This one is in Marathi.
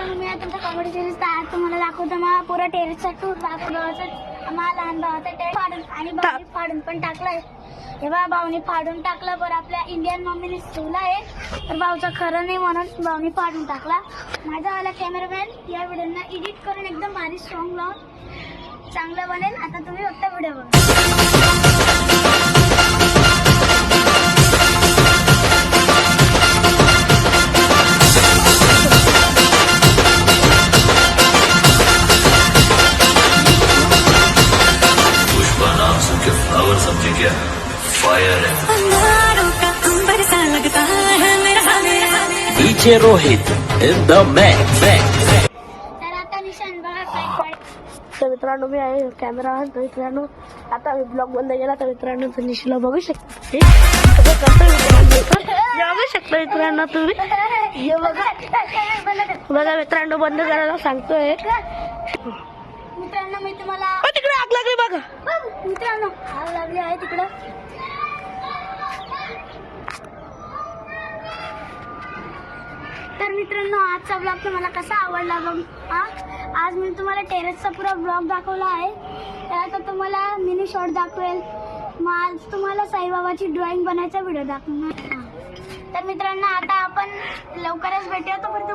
मित्रांनो, मी तुमच्या कॉमेडी सिरीज आज तुम्हाला दाखवतो. मला पुरा टेरेसचा टूर दाखवतो. मला लहान भावाचा टेरेस फाडून आणि भाऊनी फाडून पण टाकलाय. हे बघा, भाऊनी फाडून टाकला. बरं, आपल्या इंडियन मम्मीने ठेवला आहे, तर भाऊचं खरं नाही म्हणून भाऊनी फाडून टाकला. माझा वाला कॅमेरामॅन या व्हिडिओना एडिट करून एकदम भारी सॉन्ग लावून चांगलं बनेल. आता तुम्ही फक्त व्हिडिओ बघा. फ्लावर समझे क्या, फायर है. DJ Rohit in the max. तर आता निशान बघा काय. तर मित्रांनो, मी आहे कॅमेरा. तर मित्रांनो, आता मी ब्लॉग बंद केला. तर मित्रांनो, तर निशीला बघू शकता. बघू शकता मित्रांनो तुम्ही. हे बघा मित्रांनो, बंद करायला सांगतोय. मित्रांनो, मी तुम्हाला तिकडे आग लागली बघा. मित्रांनो, आग लागली आहे तिकडं. तर मित्रांनो, आजचा ब्लॉग तुम्हाला कसा आवडला बघ. आज मी तुम्हाला टेरेसचा पुरा ब्लॉग दाखवला आहे. त्यात तुम्हाला मिनी शॉर्ट दाखवेल. मग आज तुम्हाला साईबाबाची ड्रॉइंग बनायचा व्हिडिओ दाखवणार. तर मित्रांनो, आता आपण लवकरच भेटूया. तोपर्यंत